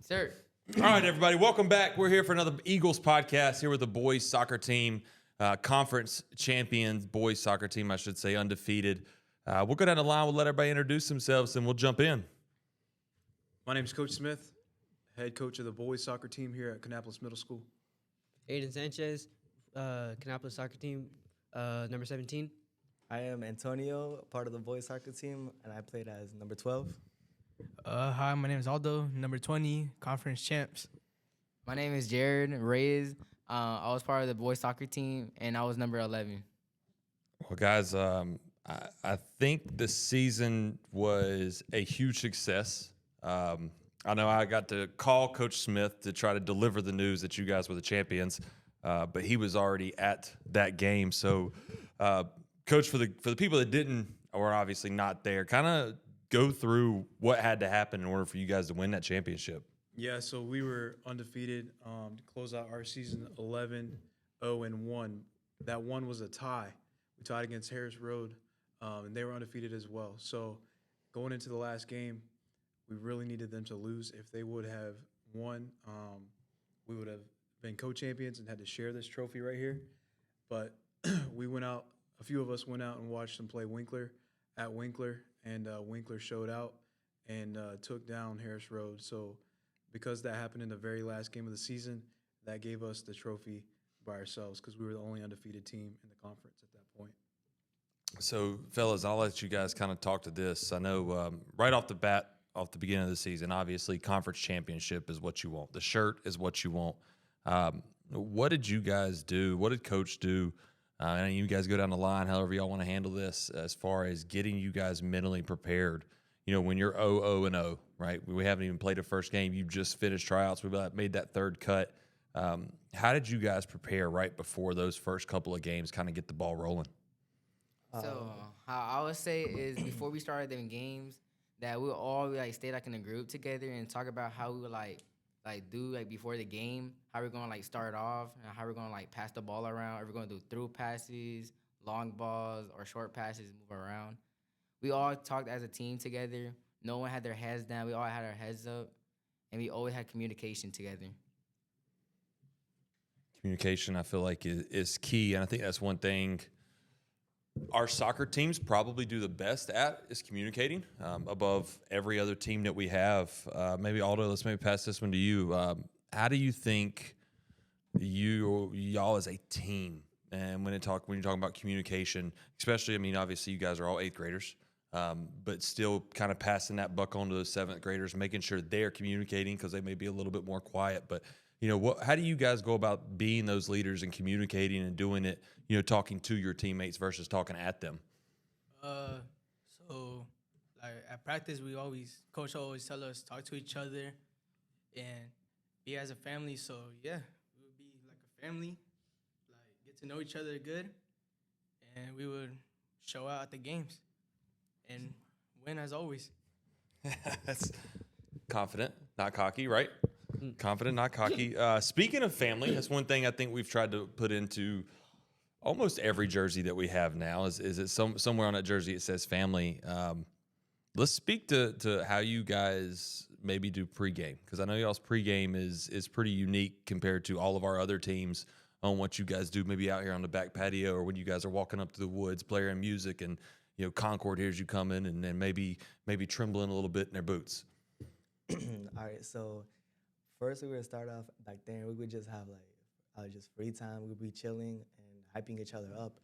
Sir. All right, everybody, welcome back. We're here for another Eagles podcast here with the boys soccer team, conference champions, boys soccer team, I should say, undefeated. We'll go down the line. We'll let everybody introduce themselves, and we'll jump in. My name is Coach Smith, head coach of the boys soccer team here at Kannapolis Middle School. Aiden Sanchez, Kannapolis soccer team, number 17. I am Antonio, part of the boys soccer team, and I played as number 12. Hi, my name is Aldo, number 20, conference champs. My name is Jared Reyes. I was part of the boys soccer team, and I was number 11. Well, guys, I think the season was a huge success. I know I got to call Coach Smith to try to deliver the news that you guys were the champions, but he was already at that game. So, Coach, for the people that didn't or obviously not there, kind of go through what had to happen in order for you guys to win that championship. Yeah, so we were undefeated to close out our season 11-0-1. That one was a tie. We tied against Harris Road, and they were undefeated as well. So going into the last game, we really needed them to lose. If they would have won, we would have been co-champions and had to share this trophy right here. But we went out, a few of us went out and watched them play Winkler at Winkler, and Winkler showed out and took down Harris Road. So because that happened in the very last game of the season, that gave us the trophy by ourselves because we were the only undefeated team in the conference at that point. So, fellas, I'll let you guys kind of talk to this. I know right off the bat, off the beginning of the season, obviously conference championship is what you want. The shirt is what you want. What did you guys do? What did Coach do? And you guys go down the line, however y'all want to handle this, as far as getting you guys mentally prepared. You know, when you're 0-0-0, right? We haven't even played a first game. You just finished tryouts. We made that third cut. How did you guys prepare right before those first couple of games, kind of get the ball rolling? So how I would say is before we started them games, that we all stay in a group together and talk about how we would do before the game, how we're gonna start off and how we're gonna pass the ball around. Are we gonna do through passes, long balls, or short passes, move around? We all talked as a team together. No one had their heads down. We all had our heads up, and we always had communication together. Communication, I feel like, is key, and I think that's one thing our soccer teams probably do the best at is communicating above every other team that we have. Maybe Aldo, let's pass this one to you. How do you think y'all as a team, and when you're talking about communication, especially, I mean, obviously you guys are all 8th graders, but still kind of passing that buck on to the 7th graders, making sure they're communicating because they may be a little bit more quiet, but you know, how do you guys go about being those leaders and communicating and doing it, you know, talking to your teammates versus talking at them? So at practice, coach always tell us, talk to each other and be as a family. So, yeah, we would be like a family, get to know each other good, and we would show out at the games and win as always. That's confident, not cocky, right? Confident, not cocky. Speaking of family, that's one thing I think we've tried to put into almost every jersey that we have now. Is it somewhere on that jersey it says family? Let's speak to how you guys maybe do pregame, because I know y'all's pregame is pretty unique compared to all of our other teams on what you guys do maybe out here on the back patio or when you guys are walking up to the woods, playing music, and you know Concord hears you coming and then maybe trembling a little bit in their boots. All right, so first we would start off back then. We would just have just free time. We would be chilling and hyping each other up.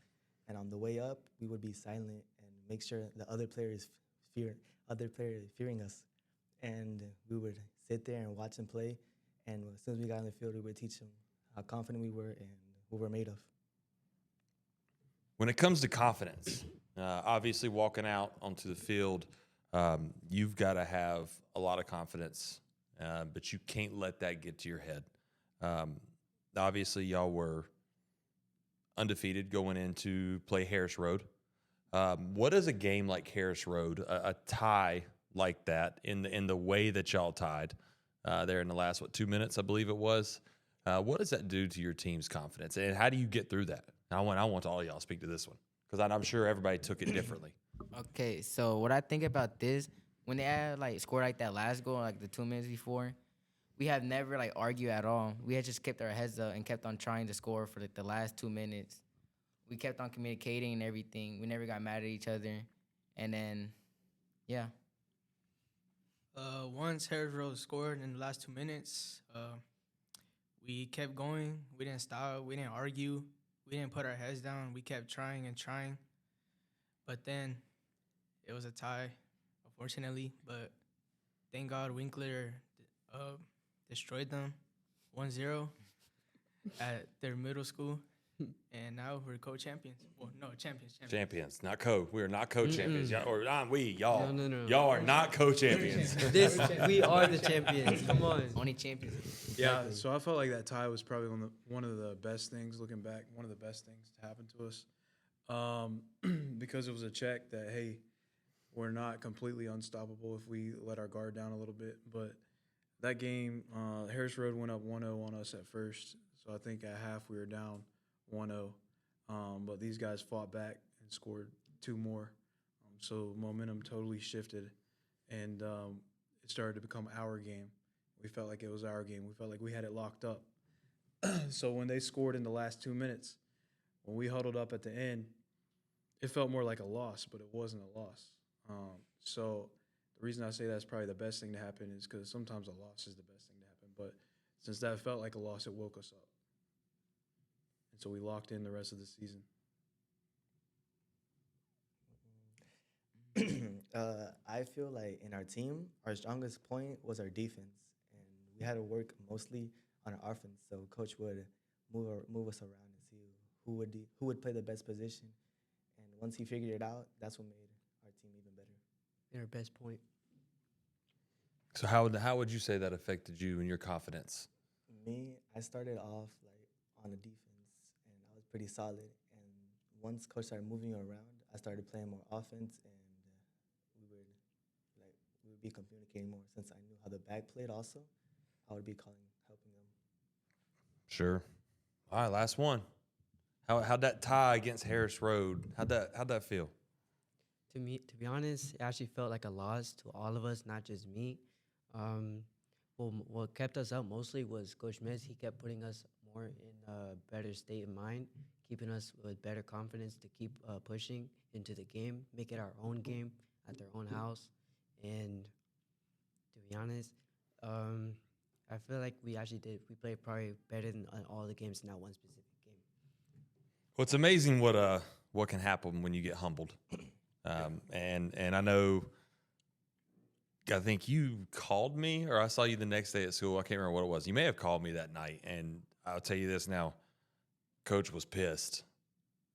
And on the way up, we would be silent and make sure the other player is fearing us. And we would sit there and watch them play. And as soon as we got on the field, we would teach them how confident we were and what we're made of. When it comes to confidence, obviously walking out onto the field, you've got to have a lot of confidence. But you can't let that get to your head. Obviously, y'all were undefeated going into play Harris Road. What is a game like Harris Road, a tie like that, in the way that y'all tied there in the last 2 minutes, I believe it was? What does that do to your team's confidence, and how do you get through that? I want all y'all to speak to this one because I'm sure everybody took it differently. Okay, so what I think about this, when they had scored that last goal, the 2 minutes before, we have never like argued at all. We had just kept our heads up and kept on trying to score for like the last 2 minutes. We kept on communicating and everything. We never got mad at each other. And then, yeah. Once Harris Road scored in the last 2 minutes, we kept going. We didn't stop. We didn't argue. We didn't put our heads down. We kept trying and trying. But then it was a tie, unfortunately. But thank God Winkler destroyed them 1-0 at their middle school. And now we're co-champions. Well, no, champions. Champions, not co. We are not co-champions. Y'all No. Y'all are not co-champions. We are the champions. Come on. Only champions. Yeah, so I felt like that tie was probably one of the best things, looking back, one of the best things to happen to us. Because it was a check that, hey, we're not completely unstoppable if we let our guard down a little bit. But that game, Harris Road went up 1-0 on us at first. So I think at half we were down 1-0. But these guys fought back and scored 2 more. So momentum totally shifted. And it started to become our game. We felt like it was our game. We felt like we had it locked up. So when they scored in the last 2 minutes, when we huddled up at the end, it felt more like a loss, but it wasn't a loss. So the reason I say that's probably the best thing to happen is because sometimes a loss is the best thing to happen. But since that felt like a loss, it woke us up. And so we locked in the rest of the season. I feel like in our team, our strongest point was our defense, and we had to work mostly on our offense. So coach would move us around and see who would play the best position. And once he figured it out, that's what made our team even better. Our best point. So how would you say that affected you and your confidence? Me, I started off like on the defense, and I was pretty solid. And once coach started moving around, I started playing more offense, and we would be communicating more. Since I knew how the back played, also, I would be helping them. Sure. All right, last one. How'd that tie against Harris Road? How'd that feel? To be honest, it actually felt like a loss to all of us, not just me. What kept us up mostly was Coach Metz. He kept putting us more in a better state of mind, keeping us with better confidence to keep pushing into the game, make it our own game at their own house. And to be honest, I feel like we actually did. We played probably better than all the games in that one specific game. Well, it's amazing what can happen when you get humbled. And I know, I think you called me, or I saw you the next day at school. I can't remember what it was. You may have called me that night, and I'll tell you this now. Coach was pissed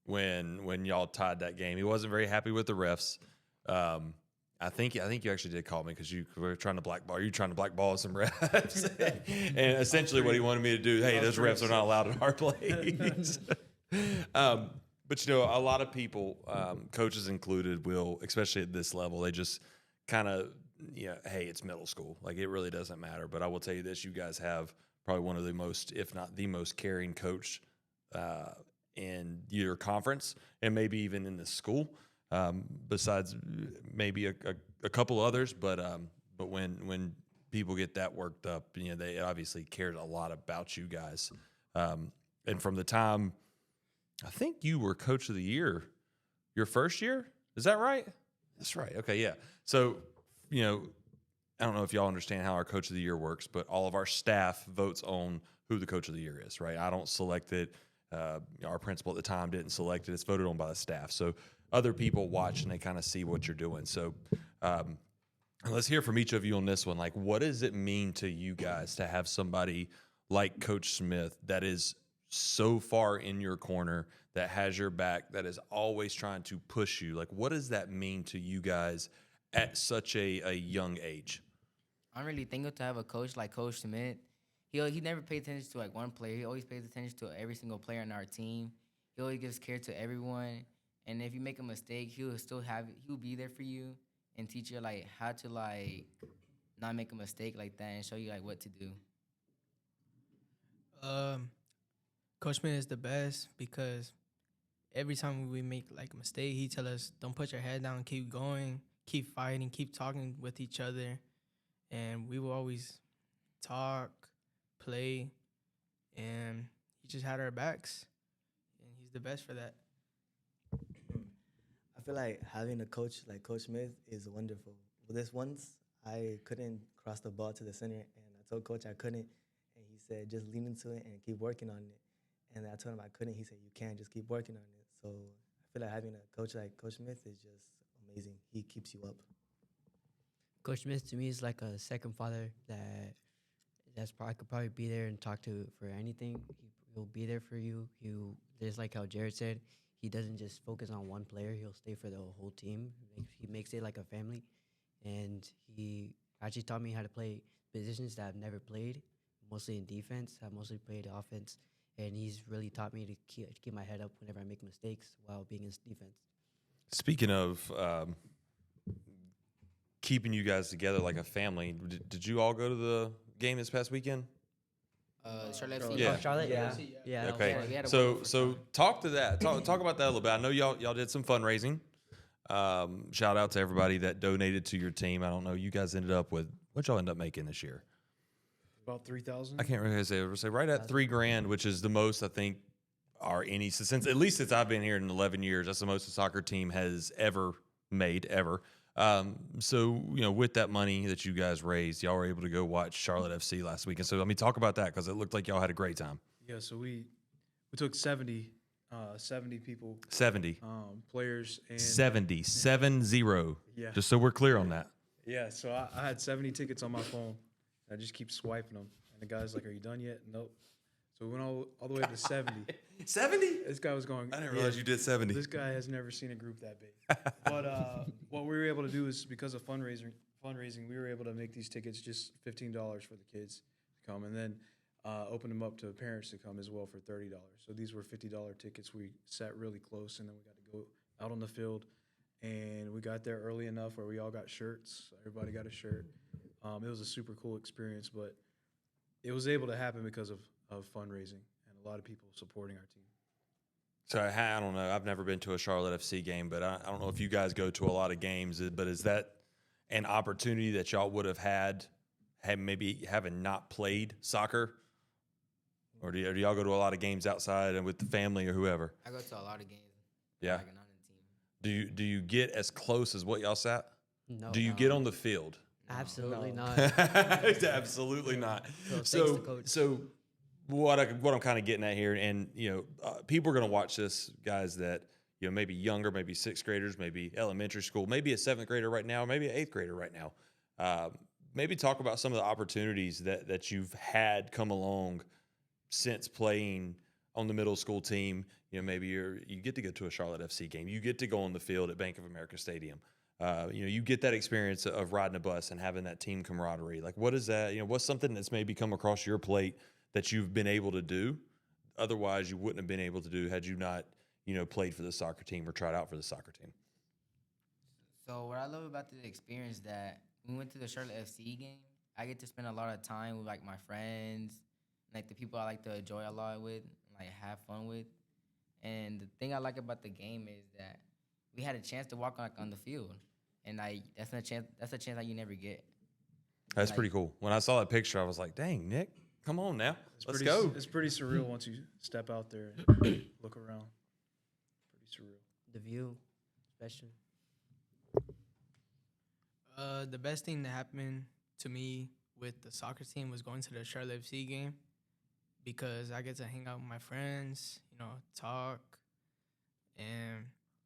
when y'all tied that game. He wasn't very happy with the refs. I think you actually did call me because you were trying to blackball. You trying to blackball some refs, and essentially what he wanted me to do. Hey, those refs are not allowed in our plays. But you know, a lot of people, coaches included, will, especially at this level, they just kind of, hey, it's middle school. Like, it really doesn't matter. But I will tell you this: you guys have probably one of the most, if not the most, caring coach in your conference, and maybe even in the school. Besides maybe a couple others, but when people get that worked up, they obviously cared a lot about you guys. And from the time, I think you were coach of the year your first year. Is that right? That's right. Okay, yeah. So, I don't know if y'all understand how our coach of the year works, but all of our staff votes on who the coach of the year is, right? I don't select it. Our principal at the time didn't select it. It's voted on by the staff. So other people watch and they kind of see what you're doing. So let's hear from each of you on this one. Like, what does it mean to you guys to have somebody like Coach Smith that is so far in your corner, that has your back, that is always trying to push you? Like, what does that mean to you guys at such a young age? I'm really thankful to have a coach like Coach Smith. He never pays attention to like one player. He always pays attention to every single player on our team. He always gives care to everyone. And if you make a mistake, he'll be there for you and teach you like how to like not make a mistake like that and show you like what to do. Coach Smith is the best because every time we make like a mistake, he tell us, don't put your head down, keep going, keep fighting, keep talking with each other. And we will always talk, play, and he just had our backs, and he's the best for that. I feel like having a coach like Coach Smith is wonderful. Well, this once I couldn't cross the ball to the center, and I told Coach I couldn't, and he said just lean into it and keep working on it. And I told him I couldn't. He said you can, just keep working on it. So I feel like having a coach like Coach Smith is just amazing. He keeps you up. Coach Smith to me is like a second father I could probably be there and talk to for anything. He'll be there for you. Just like how Jared said, he doesn't just focus on one player. He'll stay for the whole team. He makes it like a family, and he actually taught me how to play positions that I've never played, mostly in defense. I've mostly played offense, and he's really taught me to keep my head up whenever I make mistakes while being in defense. Speaking of keeping you guys together like a family, did you all go to the game this past weekend? Charlotte Charlotte. FC. Yeah. Oh, Charlotte, yeah, Yeah. yeah. that was Okay. fun. we had a So wonderful so time. talk to that. Talk about that a little bit. I know y'all did some fundraising. Shout out to everybody that donated to your team. I don't know. You guys ended up with what y'all end up making this year? About 3,000. I can't really say right at $3,000, which is the most I think since at least since I've been here in 11 years. That's the most a soccer team has ever made ever. So with that money that you guys raised, y'all were able to go watch Charlotte FC last week. And so talk about that because it looked like y'all had a great time. Yeah, so we took 70 people, 70, players, and 70, 7-0. Yeah. Just so we're clear on that. yeah. So I had 70 tickets on my phone. I just keep swiping them, and the guy's like, "Are you done yet?" Nope. So we went all the way up to 70. 70? This guy was going. I didn't realize you did 70. This guy has never seen a group that big. But what we were able to do is because of fundraising, we were able to make these tickets just $15 for the kids to come, and then open them up to parents to come as well for $30. So these were $50 tickets. We sat really close, and then we got to go out on the field, and we got there early enough where we all got shirts. Everybody got a shirt. It was a super cool experience, but it was able to happen because of fundraising and a lot of people supporting our team. So I don't know. I've never been to a Charlotte FC game, but I don't know if you guys go to a lot of games. But is that an opportunity that y'all would have had maybe having not played soccer? Or do y'all go to a lot of games outside and with the family or whoever? I go to a lot of games. Yeah. Like, not in the team. Do you get as close as what y'all sat? No, Do you get on the field? absolutely No. not. Absolutely not. No, thanks So to Coach. so what I'm kind of getting at here, and people are going to watch this, guys that maybe younger, maybe sixth graders, maybe elementary school, maybe a seventh grader right now, maybe an eighth grader right now. Maybe talk about some of the opportunities that you've had come along since playing on the middle school team. Maybe you get to go to a Charlotte FC game, you get to go on the field at Bank of America Stadium. You get that experience of riding a bus and having that team camaraderie. Like, what is that? What's something that's maybe come across your plate that you've been able to do, otherwise you wouldn't have been able to do had you not, played for the soccer team or tried out for the soccer team? So what I love about the experience that when we went to the Charlotte FC game, I get to spend a lot of time with like my friends, like the people I like to enjoy a lot with, like have fun with. And the thing I like about the game is that we had a chance to walk on the field, and like that's a chance that you never get. That's Like- pretty cool. When I saw that picture, I was like, dang, Nick, come on now. Let's pretty, go. It's pretty surreal once you step out there and look around. Pretty surreal. The view, especially. The best thing that happened to me with the soccer team was going to the Charlotte FC game because I get to hang out with my friends, talk, and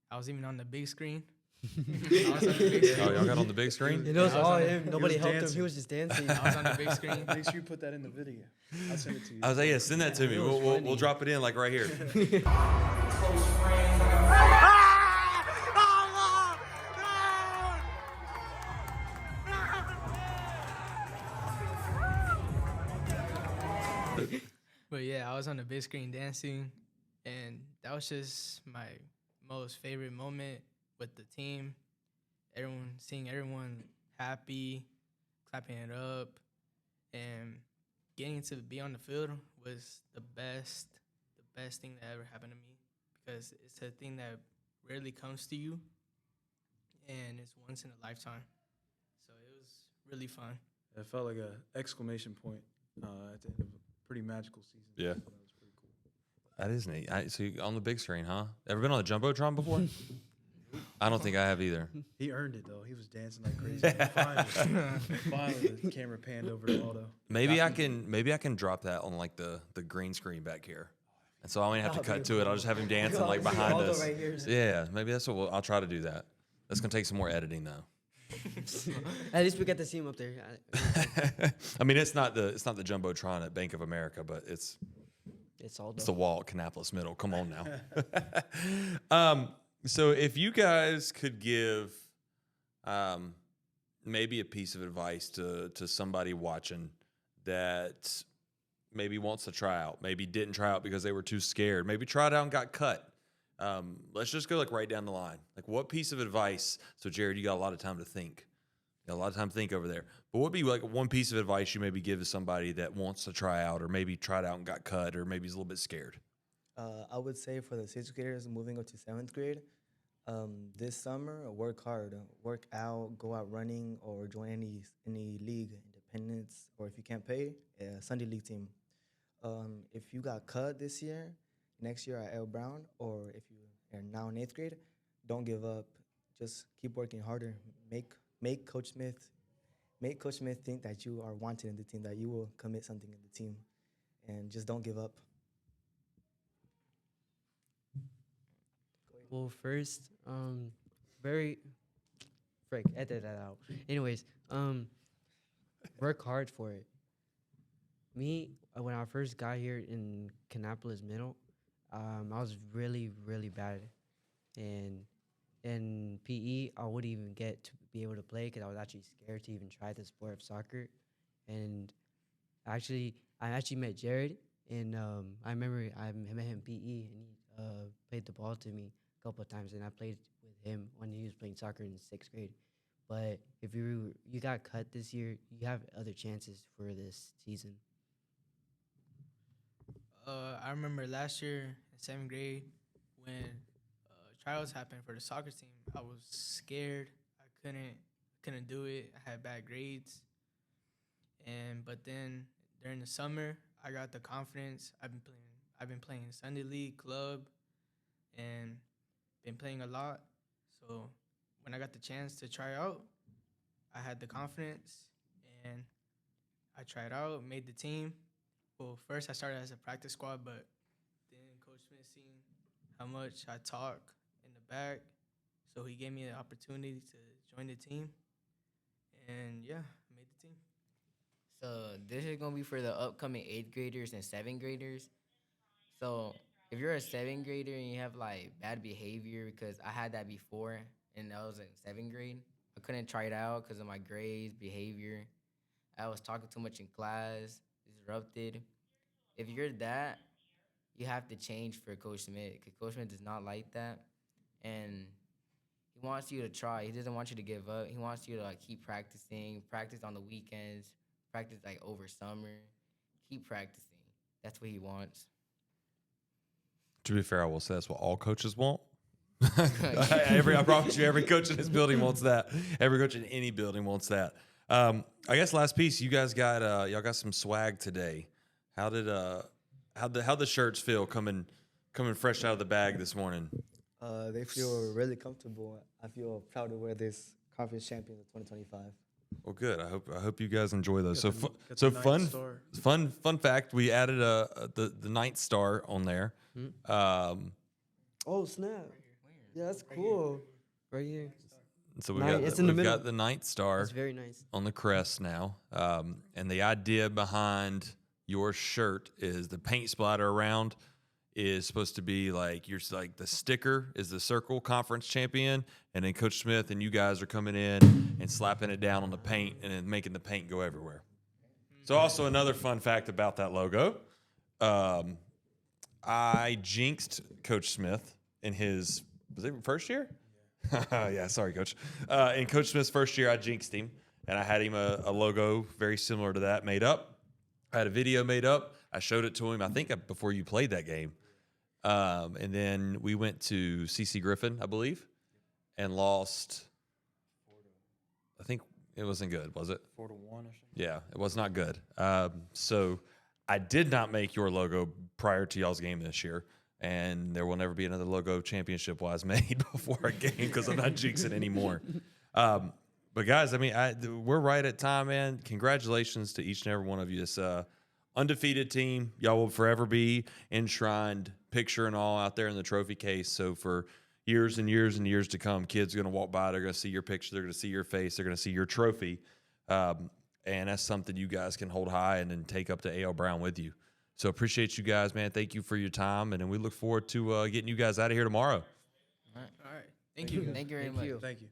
I was even on the big screen. I was on the big screen. Oh, y'all got on the big screen? It was I was all on the- him. Nobody was helped him. dancing. He was just dancing. I was on the big screen. Make sure you put that in the video. I'll send it to you. I was like, yeah, send that to me. It was We'll funny. drop it in like right here. But yeah, I was on the big screen dancing, and that was just my most favorite moment with the team. Seeing everyone happy, clapping it up, and getting to be on the field was the best thing that ever happened to me because it's a thing that rarely comes to you, and it's once in a lifetime. So it was really fun. It felt like a exclamation point at the end of a pretty magical season. Yeah. So that was pretty cool. That is neat. So on the big screen, huh? Ever been on the Jumbotron before? I don't think I have either. He earned it though. He was dancing like crazy. Finally, the camera panned over to Aldo. Maybe I can drop that on like the green screen back here. And so I won't have to cut to it. I'll just have him dancing like behind Aldo us. right here. Yeah, maybe that's what I'll try to do that. That's gonna take some more editing though. At least we get to see him up there. I mean, it's not the Jumbotron at Bank of America, but it's Aldo. the wall at Kannapolis Middle. Come on now. So if you guys could give maybe a piece of advice to somebody watching that maybe wants to try out, maybe didn't try out because they were too scared, maybe tried out and got cut. Let's just go like right down the line. Like what piece of advice? So Jared, you got a lot of time to think. You got a lot of time to think over there. But what would be like one piece of advice you maybe give to somebody that wants to try out, or maybe tried out and got cut, or maybe is a little bit scared? I would say for the sixth graders moving up to seventh grade, this summer work hard, work out, go out running, or join any league, independence, or if you can't pay, a Sunday league team. If you got cut this year, next year at L Brown, or if you are now in eighth grade, don't give up. Just keep working harder. Make Coach Smith think that you are wanted in the team, that you will commit something in the team, and just don't give up. Well, first, edit that out. Anyways, work hard for it. Me, when I first got here in Kannapolis Middle, I was really, really bad. And in PE, I wouldn't even get to be able to play because I was actually scared to even try the sport of soccer. And I actually met Jared, and I remember I met him in PE, and he played the ball to me a couple of times, and I played with him when he was playing soccer in sixth grade. But if you got cut this year, you have other chances for this season. I remember last year in seventh grade when trials happened for the soccer team. I was scared. I couldn't do it. I had bad grades. But then during the summer, I got the confidence. I've been playing Sunday league, club, and been playing a lot. So when I got the chance to try out, I had the confidence, and I tried out, made the team. Well, first I started as a practice squad, but then Coach Smith seen how much I talk in the back, so he gave me the opportunity to join the team, and yeah, I made the team. So this is gonna be for the upcoming 8th graders and 7th graders. So if you're a 7th grader and you have like bad behavior, because I had that before, and I was in 7th grade, I couldn't try it out because of my grades, behavior. I was talking too much in class, disrupted. If you're that, you have to change for Coach Smith, because Coach Smith does not like that, and he wants you to try. He doesn't want you to give up. He wants you to like keep practicing, practice on the weekends, practice like over summer, keep practicing. That's what he wants. To be fair, I will say that's what all coaches want. I promise you, every coach in this building wants that. Every coach in any building wants that. I guess last piece, you guys got y'all got some swag today. How did how the shirts feel coming fresh out of the bag this morning? They feel really comfortable. I feel proud to wear this Conference Champions of 2025. Well, good. I hope you guys enjoy those. Got So the fun ninth star. fun fact. We added the ninth star on there. Oh, snap. Yeah, that's cool. Right here. So we It's in the we've middle. got the ninth star That's very nice. on the crest now. And the idea behind your shirt is the paint splatter around is supposed to be like the sticker is the circle conference champion, and then Coach Smith and you guys are coming in and slapping it down on the paint and then making the paint go everywhere. So also another fun fact about that logo, I jinxed Coach Smith in his first year? Yeah, sorry, Coach. In Coach Smith's first year, I jinxed him, and I had him a logo very similar to that made up. I had a video made up. I showed it to him, I think, before you played that game. And then we went to CC Griffin, I believe, and lost. I think It wasn't good, was it? 4-1 or something. Yeah, it was not good. So I did not make your logo prior to y'all's game this year, and there will never be another logo championship-wise made before a game because I'm not jinxing anymore. But guys, I mean, we're right at time, man. Congratulations to each and every one of you. This undefeated team, y'all will forever be enshrined, picture and all, out there in the trophy case. So for years and years and years to come, kids are going to walk by, they're going to see your picture, they're going to see your face, they're going to see your trophy. And that's something you guys can hold high and then take up to A.L. Brown with you. So appreciate you guys, man. Thank you for your time, and then we look forward to getting you guys out of here tomorrow. All right. Thank you. Thank you very much. Thank you.